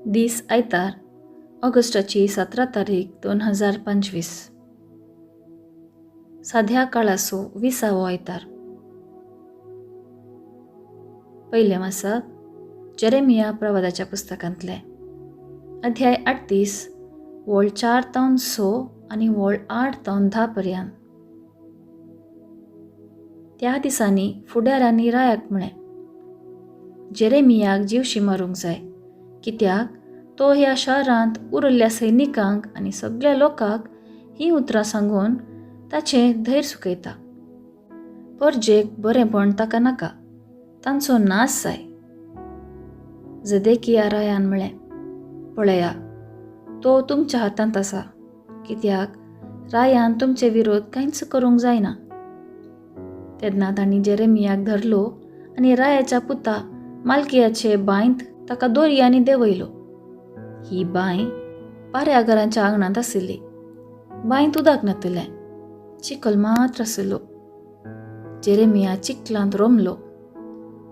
दीस आयतार ऑगस्टाची 17 तारीख 2025. साध्या काळाचो 20वो आयतार. पयले मासाक जेरेमिया प्रवादाच्या पुस्तकांतले अध्याय 38 वोळ 4 ते 6 आनी वोळ 8 ते 10 पर्यंत. त्या दिसांनी फुडाऱ्यांनी रायाक म्हळें, जेरेमियाक जीवशी मारूंक जाय, कित्याक तो ह्या शारांत उरिल्ल्या सैनिकांक आनी सगळ्या लोकांक ही उतरां सांगून ताचें धैर्य सुकयता. परजेक बरेंपण ताका नाका, तांचो नाश जाय. जदेकिया रायान म्हळें, पळया, तो तुमच्या हातांत आसा, कित्याक रायान तुमचे विरोध कांयच करूंक जायना. तेन्ना तांणी जेरेमियाक धरलो आनी रायाच्या पुता माल्कियाचे बांयंत ताका दोरयांनी देंवयलो. ही बांय पाऱ्या घरांच्या आंगणांत आशिल्ली. बांयंत उदक नातलें, चिकल मात्र आसलो. जेरेमिया चिकलांत रोमलो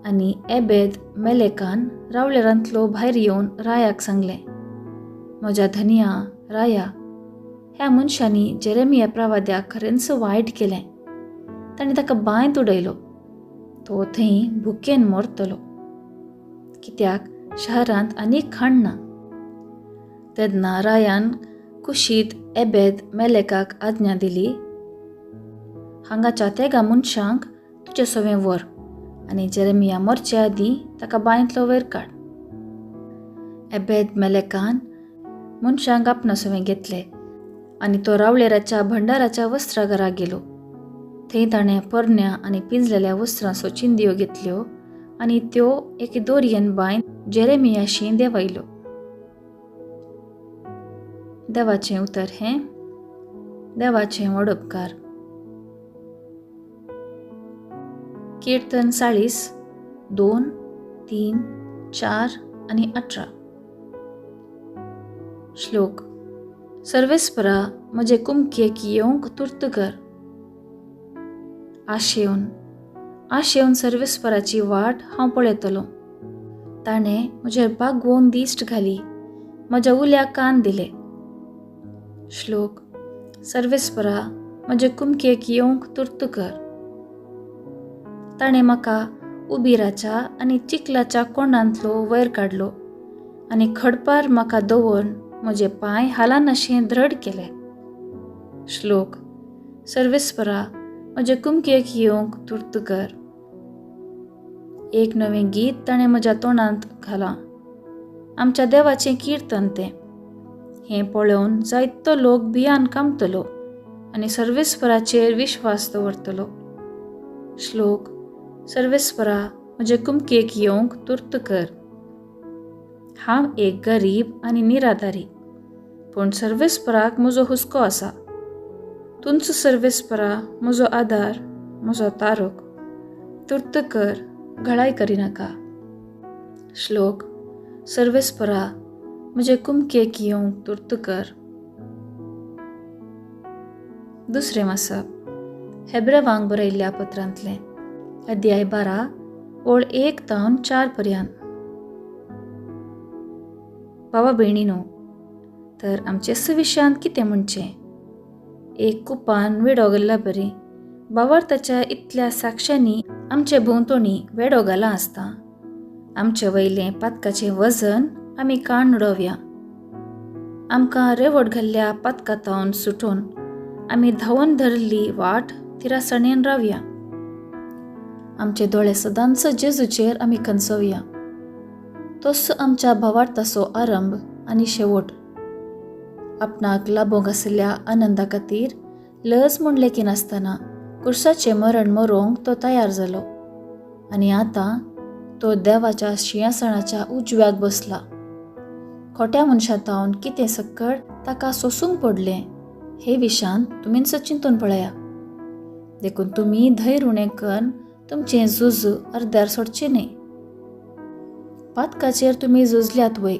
आनी एबेद मेलेकान रावळेरांतलो भायर येवन रायाक सांगलें, म्हज्या धनिया राया, ह्या मनशांनी जेरेमिया प्रवाद्याक खरेंच वायट केलें. ताणें ताका बांयंत उडयलो. तो थंय भुकेन मरतलो, कित्याक शारांत आनीक खाण ना. तेन्ना रायान कुशीत एबेद मेलेकाक आज्ञा दिली, हांगाच्या तेगा मनशांक तुजे सवें व्हर आनी जेरेमिया मरचे आदीं ताका बांयंतलो वयर काड. एबेद मेलेकान मनशांक आपणा सवें घेतले आनी तो रावळेराच्या भंडाराच्या वस्त्राघराक गेलो. थंय ताणें परण्या आनी पिंजलेल्या वस्त्रांचो चिंदयो घेतल्यो आनी त्यो एके दोरयेन बांयंत जेरेमियाशी देंवयल्यो. देवाचें उतर हें. देवाचें व्हड उपकार. कीर्तन 40, 2, 3, 4 आनी 18. श्लोक. सर्वेस्परा म्हजे कुमकेक येवंक तुर्त कर. आशेवन सर्वेस्पराची वाट हांव पळयतलों. ताणें म्हजेर बागवून दिश्ट घाली, म्हज्या उल्याक कान दिले. श्लोक. सर्वेस्परा म्हजे कुमकेक येवंक तुर्त कर. ताणें म्हाका उबिराच्या आनी चिकलाच्या कोंडांतलो वयर काडलो आनी खडपार म्हाका दवरून म्हजे पांय हालानाशें दृढ केले. श्लोक. सर्वेस्परा म्हजे कुमकेक येवंक तुर्त कर. एक नवें गीत ताणें म्हज्या तोंडांत घालां. आमच्या देवाचें कीर्तन तें. हें पळोवन जायतो लोक भियान कामतलो आनी सर्वेस्पराचेर विश्वास दवरतलो. श्लोक. सर्वेस्परा म्हजे कुमकेक येवंक तुर्त कर. हांव एक गरीब आनी निराधारी, पूण सर्वेस्पराक म्हजो हुस्को आसा. तुमचो सर्वेस्परा म्हजो आदार, म्हजो तारक. तुर्त कर, घळाय करिनाका. श्लोक. सर्वेस्परा म्हजे कुमकेक येवंक तुर्त कर. दुसरें मासप हेब्रेवांक बरयल्ल्या पत्रांतलें अध्याय 12 वोळ 1 ते 4 पर्यंत. भावा भयणीनो, तर आमचे सविशांत कितें म्हणचें? एक कुपान वेडो घाल्ला बरी. भावार्थाच्या इतल्या साक्षांनी आमचे भोंवतणी वेडो घाला आसता. आमचे वयलें पातकाचें वजन आमी काण उडोवया. आमकां रेवट घाल्ल्या पातकातावन सुटून आमी धांवन धरली वाट तिरासणेन रावया. आमचे दोळे सदांच जेजूचेर आमी खंचोवया. तोच आमच्या भावार्थाचो आरंभ आनी शेवट. आपणाक लाबोंक आशिल्ल्या आनंदा खातीर लज म्हूण लेकी नासतना कुर्साचें मरण मरोंक तो तयार जालो आनी आतां तो देवाच्या सिंहासनाच्या उजव्याक बसला. खोट्या मनशांतावन कितें सक्कड ताका सोसूंक पडलें हे विशांत तुमीच चिंतून पळया. देखून तुमी धैर्य उणें करून तुमचें झूज अर्द्यार सोडचें न्हय. पातकाचेर तुमी झुजल्यात वय,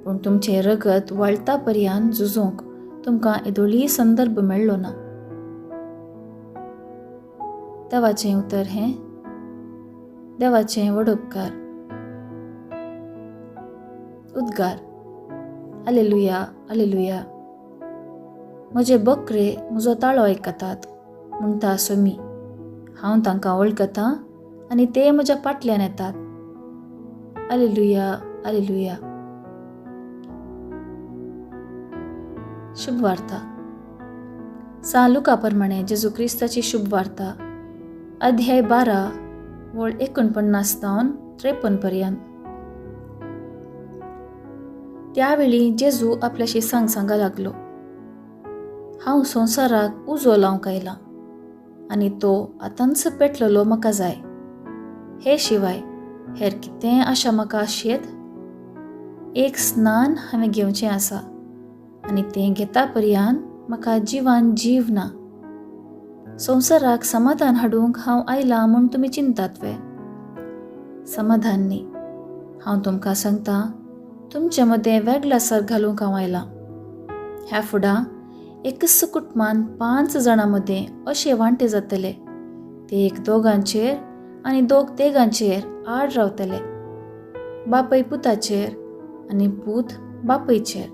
पूण तुमचें रगत वळता पर्यंत झुजूंक तुमकां येदोळी संदर्भ मेळ्ळो ना. देवाचें उतर हें. देवाचें व्हड उपकार. उद्गार. Alleluia, alleluia. म्हजे बकरे म्हजो ताळो आयकतात म्हणटा असो मी. हांव तांकां वळखतां आनी ते म्हज्या फाटल्यान येतात. Alleluia, alleluia. शुभ वार्ता. लुका प्रमाणे जेजू क्रिस्ताची शुभ वार्ता, अध्याय 12 वळ 49-53 पर्यंत. त्यावेळी जेजू आपल्याशी सांगा लागलो, हांव संवसाराक उजो लावंक आयलां आनी तो आतांच पेटलेलो म्हाका जाय. हे शिवाय हेर कितें आशा म्हाका आशियेत? एक स्नान हांवें घेवचें आसा आनी तें घेता पर्यंत म्हाका जिवान जीव ना. संवसाराक समाधान हाडूंक हांव आयलां म्हूण तुमी चिंतात वे? समाधान न्ही. हांव तुमकां सांगतां, तुमचे मदें वेगळासार घालूंक हांव आयलां. ह्या फुडां एकच कुटुंबान 5 जाणां मदें अशे वांटे जातले, ते एक दोगांचेर आनी दोग तेगांचेर आड रावतले. बापय पुताचेर आनी पूत बापयचेर,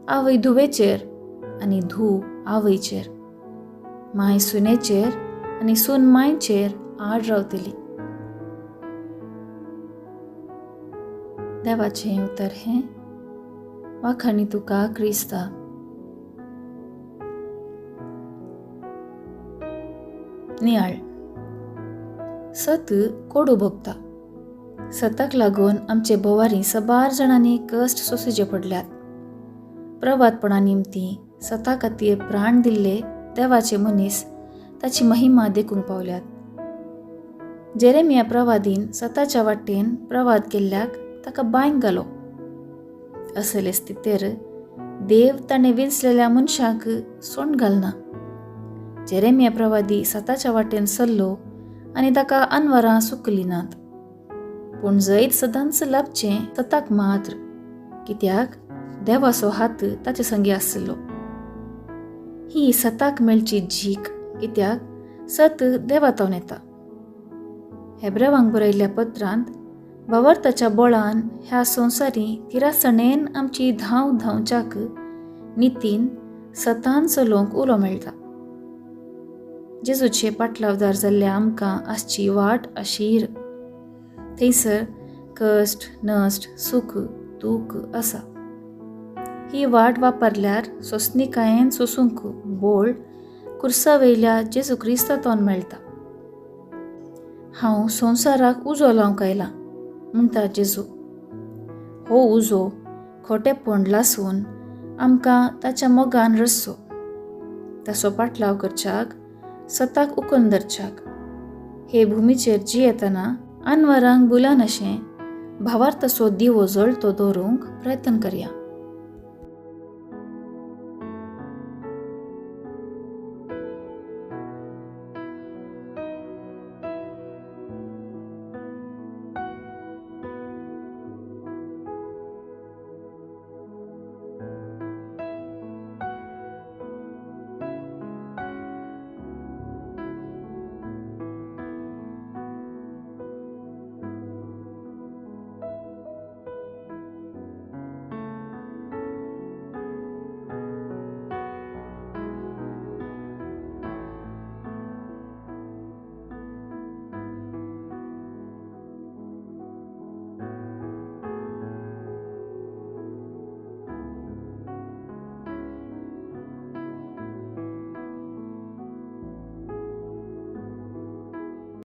आवय धुवेचेर आनी धूव आवयचेर, माय सुनेचेर आनी सून मायचेर आड रावतली. देवाचें उतर हें. वाखाणी तुका क्रिस्ता. नियाळ. सत कोडू भोगता. सताक लागून आमचे बोवारी सबार जाणांनी कश्ट सोंसचे पडल्यात. प्रवादपणा निमती सता खातीर प्राण दिल्ले देवाचे मनीस ताची महिमा देखूंक पावल्यात. जेरेमिया प्रवादीन सताच्या वाटेन प्रवाद केल्ल्याक ताका बांयक घालो. असले स्थितीर देव ताणें विंचलेल्या मनशाक सोंड घालना. जेरेमिया प्रवादी सताच्या वाटेन चल्लो आनी ताका अनवरां सुकली नात. पूण जैत सदांच लाभचें सताक मात्र, कित्याक देवाचो हात ताचे संगी आसलो. ही सताक मेळची झीक, कित्याक सत देवातावन येता. हेब्रेवांक बरयल्ल्या पत्रांत वावरताच्या बळान ह्या संवसारी तिरासणेन आमची धांव धांवच्याक नितीन सतान चलोवंक उलो मेळटा. जेजूचे पाटलावदार जाल्ल्या आमकां आसची वाट आशीर. थंयसर कश्ट, नश्ट, सूख, दूख आसा. ही वाट वापरल्यार सोंसणिकायेन सोंसूंक बोळ कुर्सा वयल्या जेजू क्रिस्तांतोन मेळटा. हांव संवसाराक उजो लावंक आयलां म्हणटा जेजू. हो उजो खोटेपण लासून आमकां ताच्या मोगान रचचो. ताचो पाटलाव करच्याक, सताक उखलून धरच्याक. हे भुमीचेर जियेतना अनवरांक बुलान अशें भावार्थाचो दिवो जळतो दवरूंक प्रयत्न करया.